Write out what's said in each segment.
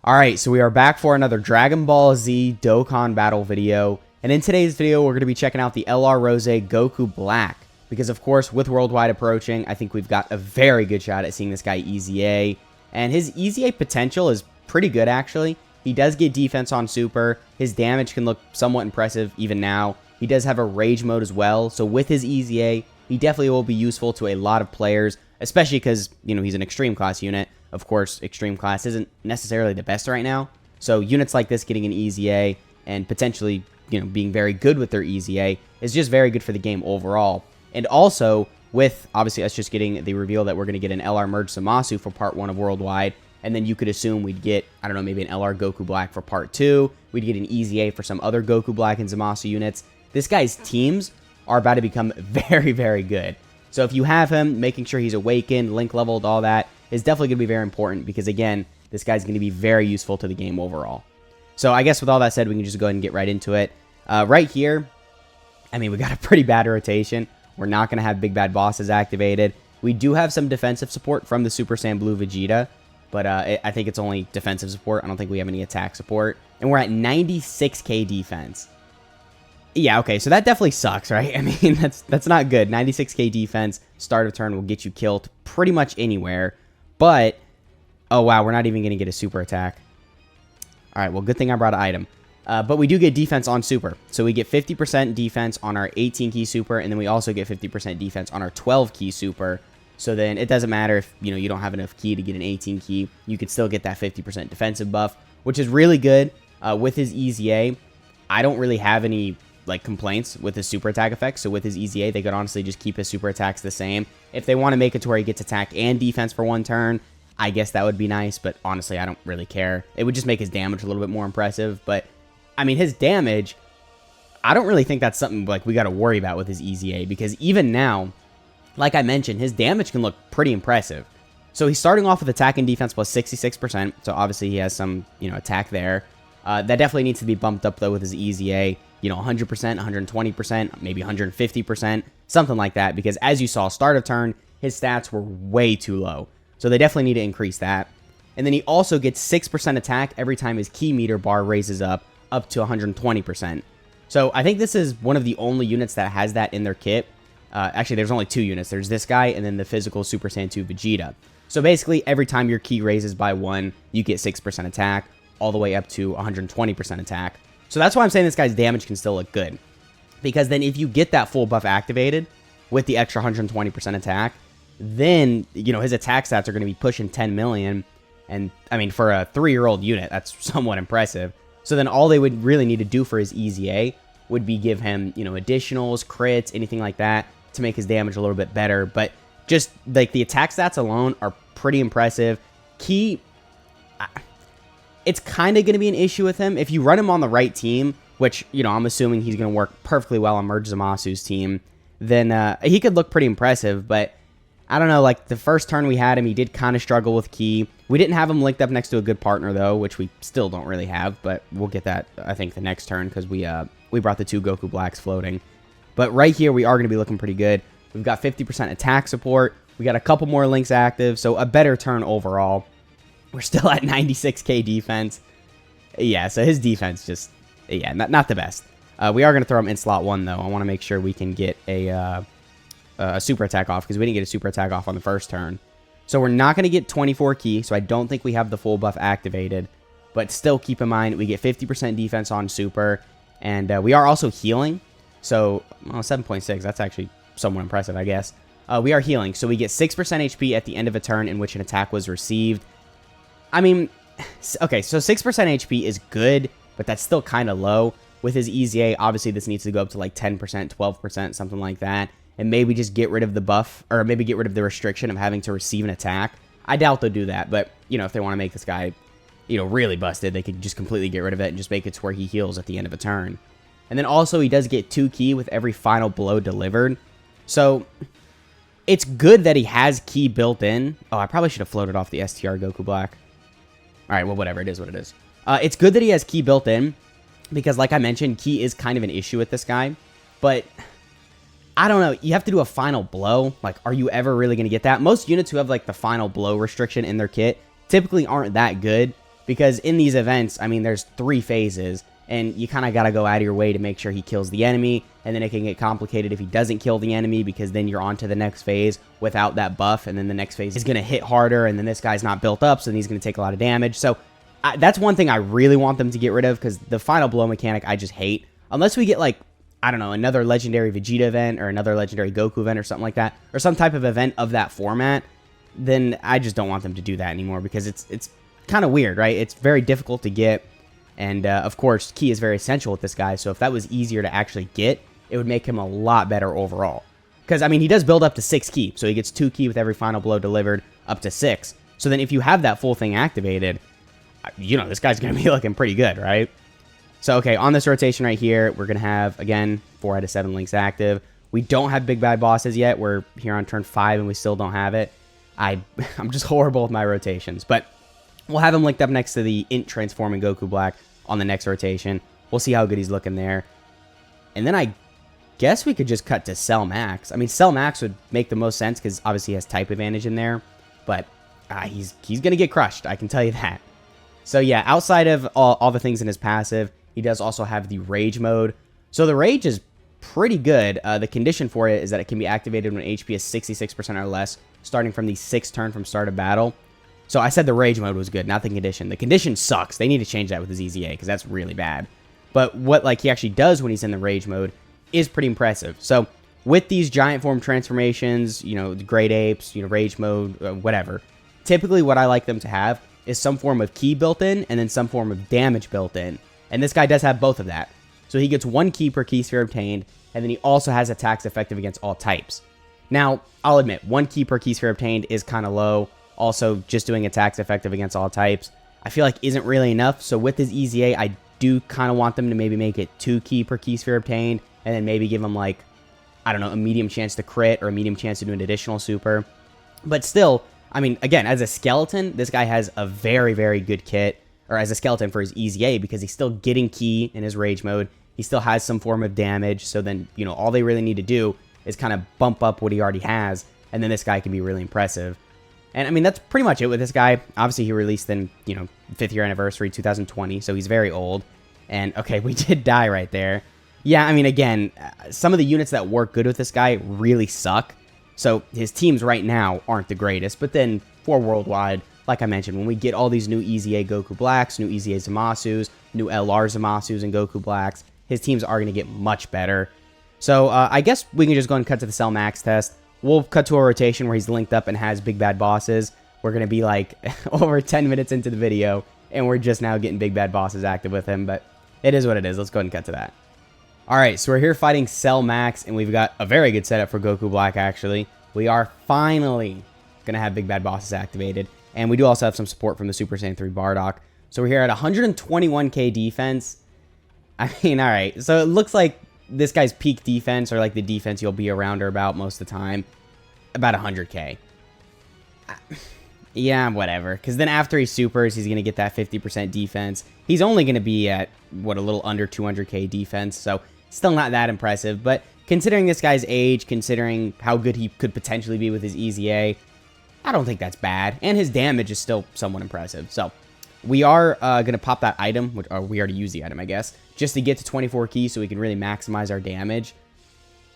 Alright, so we are back for another Dragon Ball Z Dokkan battle video. And in today's video, we're going to be checking out the LR Rose Goku Black. Because of course, with Worldwide approaching, I think we've got a very good shot at seeing this guy EZA. And his EZA potential is pretty good actually. He does get defense on Super. His damage can look somewhat impressive even now. He does have a Rage mode as well. So with his EZA, he definitely will be useful to a lot of players. Especially because, you know, he's an Extreme Class unit. Of course, Extreme Class isn't necessarily the best right now. So units like this getting an EZA and potentially, you know, being very good with their EZA is just very good for the game overall. And also, with, obviously, us just getting the reveal that we're going to get an LR Merge Zamasu for Part 1 of Worldwide. And then you could assume we'd get, I don't know, maybe an LR Goku Black for Part 2. We'd get an EZA for some other Goku Black and Zamasu units. This guy's teams are about to become very, very good. So if you have him, making sure he's awakened, link leveled, all that is definitely going to be very important because, again, this guy's going to be very useful to the game overall. So I guess with all that said, we can just go ahead and get right into it. Right here, I mean, we got a pretty bad rotation. We're not going to have big bad bosses activated. We do have some defensive support from the Super Saiyan Blue Vegeta, but I think it's only defensive support. I don't think we have any attack support. And we're at 96k defense. Yeah, okay, so that definitely sucks, right? I mean, that's not good. 96k defense, start of turn will get you killed pretty much anywhere. But, oh wow, we're not even going to get a super attack. Alright, well, good thing I brought an item. But we do get defense on super. So we get 50% defense on our 18-key super, and then we also get 50% defense on our 12-key super. So then it doesn't matter if, you know, you don't have enough key to get an 18-key. You could still get that 50% defensive buff, which is really good. With his EZA, I don't really have any like complaints with his super attack effects. So with his EZA, they could honestly just keep his super attacks the same. If they want to make it to where he gets attack and defense for one turn, I guess that would be nice, but honestly, I don't really care. It would just make his damage a little bit more impressive, but I mean, his damage, I don't really think that's something like we got to worry about with his EZA, because even now, like I mentioned, his damage can look pretty impressive. So he's starting off with attack and defense plus 66%, so obviously he has some, you know, attack there. That definitely needs to be bumped up though with his EZA. You know, 100%, 120%, maybe 150%, something like that. Because as you saw, start of turn, his stats were way too low. So they definitely need to increase that. And then he also gets 6% attack every time his key meter bar raises up to 120%. So I think this is one of the only units that has that in their kit. Actually, there's only two units. There's this guy and then the physical Super Saiyan 2 Vegeta. So basically, every time your key raises by 1, you get 6% attack, all the way up to 120% attack. So that's why I'm saying this guy's damage can still look good. Because then if you get that full buff activated with the extra 120% attack, then, you know, his attack stats are going to be pushing 10 million. And, I mean, for a 3-year-old unit, that's somewhat impressive. So then all they would really need to do for his EZA would be give him, you know, additionals, crits, anything like that to make his damage a little bit better. But just, like, the attack stats alone are pretty impressive. Key, it's kind of going to be an issue with him. If you run him on the right team, which, you know, I'm assuming he's going to work perfectly well on Merge Zamasu's team, then he could look pretty impressive. But I don't know, like the first turn we had him, he did kind of struggle with key. We didn't have him linked up next to a good partner, though, which we still don't really have. But we'll get that, I think, the next turn because we brought the 2 Goku Blacks floating. But right here, we are going to be looking pretty good. We've got 50% attack support. We got a couple more links active, so a better turn overall. We're still at 96k defense. Yeah, so his defense just, yeah, not the best. We are going to throw him in slot 1, though. I want to make sure we can get a super attack off, because we didn't get a super attack off on the first turn. So we're not going to get 24 key, so I don't think we have the full buff activated. But still keep in mind, we get 50% defense on super, and we are also healing. So, well, 7.6, that's actually somewhat impressive, I guess. We are healing, so we get 6% HP at the end of a turn in which an attack was received. I mean, okay, so 6% HP is good, but that's still kind of low. With his EZA, obviously this needs to go up to like 10%, 12%, something like that. And maybe just get rid of the buff, or maybe get rid of the restriction of having to receive an attack. I doubt they'll do that, but, you know, if they want to make this guy, you know, really busted, they could just completely get rid of it and just make it to where he heals at the end of a turn. And then also, he does get 2 key with every final blow delivered. So, it's good that he has key built in. Oh, I probably should have floated off the STR Goku Black. Alright, well, whatever. It is what it is. It's good that he has key built in, because like I mentioned, key is kind of an issue with this guy. But I don't know. You have to do a final blow. Like, are you ever really going to get that? Most units who have, like, the final blow restriction in their kit typically aren't that good. because in these events, I mean, there's 3 phases, and you kind of got to go out of your way to make sure he kills the enemy, and then it can get complicated if he doesn't kill the enemy, because then you're on to the next phase without that buff, and then the next phase is going to hit harder, and then this guy's not built up, so then he's going to take a lot of damage. So that's one thing I really want them to get rid of, because the final blow mechanic I just hate. Unless we get, like, I don't know, another legendary Vegeta event, or another legendary Goku event, or something like that, or some type of event of that format, then I just don't want them to do that anymore, because it's kind of weird, right? It's very difficult to get, and of course, Ki is very essential with this guy, so if that was easier to actually get, it would make him a lot better overall. Because, I mean, he does build up to 6 Ki, so he gets 2 Ki with every final blow delivered, up to 6. So then if you have that full thing activated, you know, this guy's going to be looking pretty good, right? So, okay, on this rotation right here, we're going to have, again, 4 out of 7 links active. We don't have big bad bosses yet. We're here on turn 5, and we still don't have it. I'm just horrible with my rotations, but we'll have him linked up next to the Int transforming Goku Black on the next rotation. We'll see how good he's looking there. And then I guess we could just cut to Cell Max. I mean, Cell Max would make the most sense because obviously he has type advantage in there, but he's going to get crushed, I can tell you that. So yeah, outside of all the things in his passive, he does also have the Rage mode. So the Rage is pretty good. The condition for it is that it can be activated when HP is 66% or less, starting from the 6th turn from start of battle. So I said the Rage mode was good, not the condition. The condition sucks. They need to change that with his EZA, because that's really bad. But what he actually does when he's in the Rage mode is pretty impressive. So with these giant form transformations, you know, the Great Apes, you know, Rage mode, whatever, typically what I like them to have is some form of Ki built in, and then some form of damage built in. And this guy does have both of that. So he gets 1 Ki per Ki sphere obtained, and then he also has attacks effective against all types. Now, I'll admit, 1 Ki per Ki sphere obtained is kind of low. Also, just doing attacks effective against all types, I feel like isn't really enough. So with his EZA, I do kind of want them to maybe make it 2 Ki per Ki sphere obtained, and then maybe give him, like, I don't know, a medium chance to crit or a medium chance to do an additional super. But still, I mean, again, as a skeleton, this guy has a very, very good kit, or as a skeleton for his EZA, because he's still getting Ki in his Rage mode. He still has some form of damage, so then, you know, all they really need to do is kind of bump up what he already has, and then this guy can be really impressive. And, I mean, that's pretty much it with this guy. Obviously, he released in, you know, 5th year anniversary, 2020, so he's very old. And, okay, we did die right there. Yeah, I mean, again, some of the units that work good with this guy really suck. So his teams right now aren't the greatest. But then for Worldwide, like I mentioned, when we get all these new EZA Goku Blacks, new EZA Zamasus, new LR Zamasus and Goku Blacks, his teams are going to get much better. So I guess we can just go and cut to the Cell Max test. We'll cut to a rotation where he's linked up and has big bad bosses. We're going to be like over 10 minutes into the video, and we're just now getting big bad bosses active with him. But it is what it is. Let's go ahead and cut to that. Alright, so we're here fighting Cell Max, and we've got a very good setup for Goku Black, actually. We are finally going to have big bad bosses activated, and we do also have some support from the Super Saiyan 3 Bardock. So we're here at 121k defense. I mean, alright, so it looks like this guy's peak defense, or like the defense you'll be around or about most of the time, about 100k. Yeah, whatever, because then after he supers, he's going to get that 50% defense. He's only going to be at, what, a little under 200k defense, so still not that impressive, but considering this guy's age, considering how good he could potentially be with his EZA, I don't think that's bad, and his damage is still somewhat impressive. So we are going to pop that item, which we already used the item, I guess, just to get to 24 keys so we can really maximize our damage.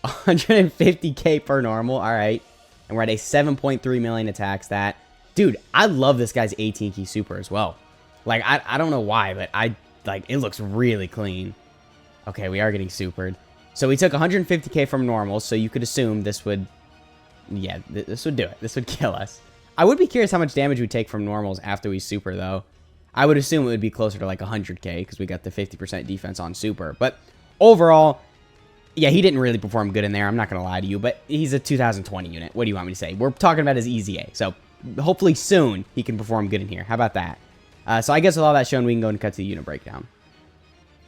150k per normal, alright, and we're at a 7.3 million attack stat. Dude, I love this guy's 18 key super as well. Like, I don't know why, but it looks really clean. Okay, we are getting supered. So we took 150k from normal, so you could assume this would, yeah, this would do it. This would kill us. I would be curious how much damage we take from normals after we super, though. I would assume it would be closer to like 100k, because we got the 50% defense on super. But overall, yeah, he didn't really perform good in there, I'm not going to lie to you, but he's a 2020 unit. What do you want me to say? We're talking about his EZA, so hopefully soon he can perform good in here. How about that? So I guess with all that shown, we can go and cut to the unit breakdown.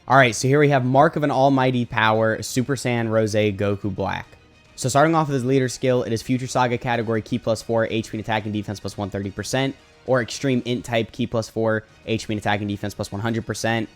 Alright, so here we have Mark of an Almighty Power, Super Saiyan Rose Goku Black. So starting off with his leader skill, it is Future Saga category Ki plus 4, HP and attack and defense plus 130%, or Extreme Int type Ki plus 4, HP and attack and defense plus 100%.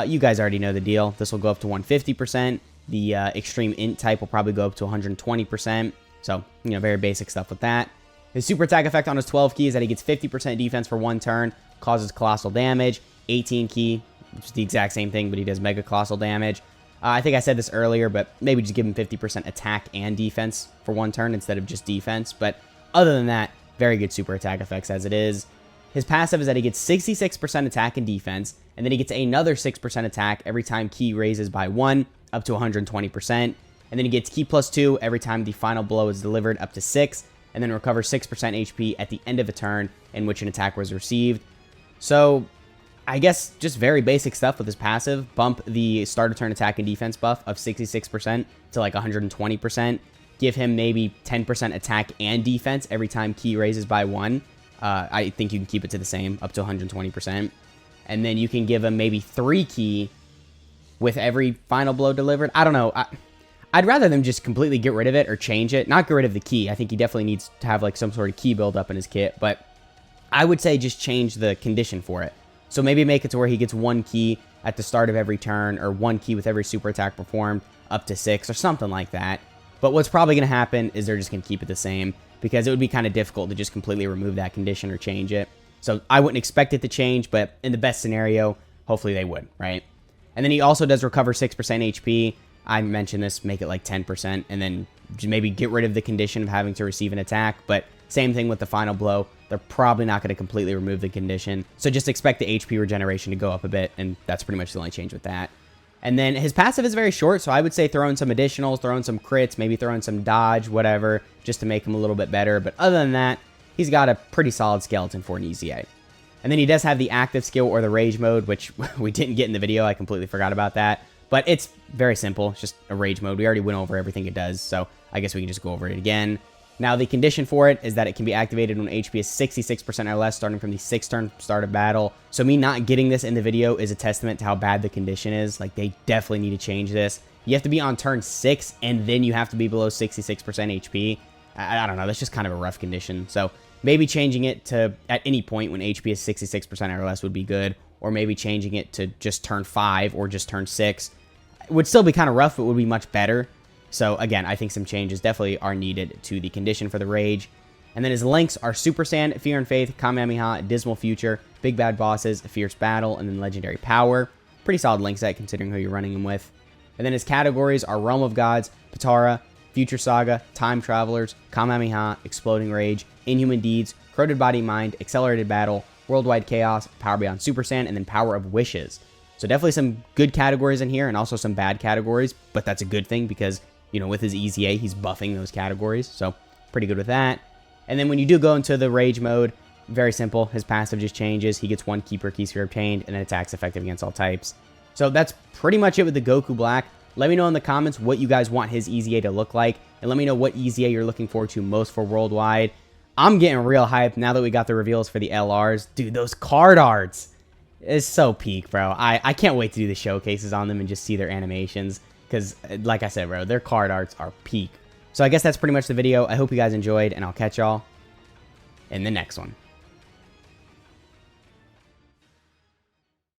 You guys already know the deal. This will go up to 150%. The Extreme Int type will probably go up to 120%. So, you know, very basic stuff with that. His super attack effect on his 12 key is that he gets 50% defense for 1 turn, causes colossal damage. 18 key, which is the exact same thing, but he does mega colossal damage. I think I said this earlier, but maybe just give him 50% attack and defense for one turn instead of just defense. But other than that, very good super attack effects as it is. His passive is that he gets 66% attack and defense, and then he gets another 6% attack every time key raises by 1, up to 120%. And then he gets key plus 2 every time the final blow is delivered, up to 6, and then recovers 6% HP at the end of a turn in which an attack was received. So, I guess just very basic stuff with his passive. Bump the start of turn attack and defense buff of 66% to like 120%. Give him maybe 10% attack and defense every time key raises by 1. I think you can keep it to the same, up to 120%. And then you can give him maybe 3 key with every final blow delivered. I don't know. I'd rather them just completely get rid of it or change it. Not get rid of the key. I think he definitely needs to have like some sort of key build up in his kit. But I would say just change the condition for it. So maybe make it to where he gets 1 key at the start of every turn, or 1 key with every super attack performed, up to 6, or something like that. But what's probably going to happen is they're just going to keep it the same, because it would be kind of difficult to just completely remove that condition or change it. So I wouldn't expect it to change, but in the best scenario, hopefully they would, right? And then he also does recover 6% HP. I mentioned this, make it like 10%, and then maybe get rid of the condition of having to receive an attack. But same thing with the final blow. They're probably not going to completely remove the condition. So just expect the HP regeneration to go up a bit, and that's pretty much the only change with that. And then his passive is very short, so I would say throw in some additionals, throw in some crits, maybe throw in some dodge, whatever, just to make him a little bit better. But other than that, he's got a pretty solid skeleton for an EZA. And then he does have the active skill or the rage mode, which we didn't get in the video. I completely forgot about that. But it's very simple. It's just a rage mode. We already went over everything it does, so I guess we can just go over it again. Now, the condition for it is that it can be activated when HP is 66% or less, starting from the 6th turn start of battle. So me not getting this in the video is a testament to how bad the condition is. Like, they definitely need to change this. You have to be on turn 6, and then you have to be below 66% HP. I don't know. That's just kind of a rough condition. So maybe changing it to at any point when HP is 66% or less would be good. Or maybe changing it to just turn 5 or just turn 6. It would still be kind of rough, but would be much better. So again, I think some changes definitely are needed to the condition for the rage. And then his links are Super Saiyan, Fear and Faith, Kamehameha, Dismal Future, Big Bad Bosses, Fierce Battle, and then Legendary Power. Pretty solid link set considering who you're running him with. And then his categories are Realm of Gods, Patara, Future Saga, Time Travelers, Kamehameha, Exploding Rage, Inhuman Deeds, Corroded Body Mind, Accelerated Battle, Worldwide Chaos, Power Beyond Super Saiyan, and then Power of Wishes. So definitely some good categories in here and also some bad categories, but that's a good thing because, you know, with his EZA, he's buffing those categories, so pretty good with that. And then when you do go into the Rage mode, very simple. His passive just changes. He gets 1 key per key sphere obtained, and then attacks effective against all types. So that's pretty much it with the Goku Black. Let me know in the comments what you guys want his EZA to look like, and let me know what EZA you're looking forward to most for Worldwide. I'm getting real hyped now that we got the reveals for the LRs. Dude, those card arts is so peak, bro. I can't wait to do the showcases on them and just see their animations. Because, like I said, bro, their card arts are peak. So I guess that's pretty much the video. I hope you guys enjoyed, and I'll catch y'all in the next one.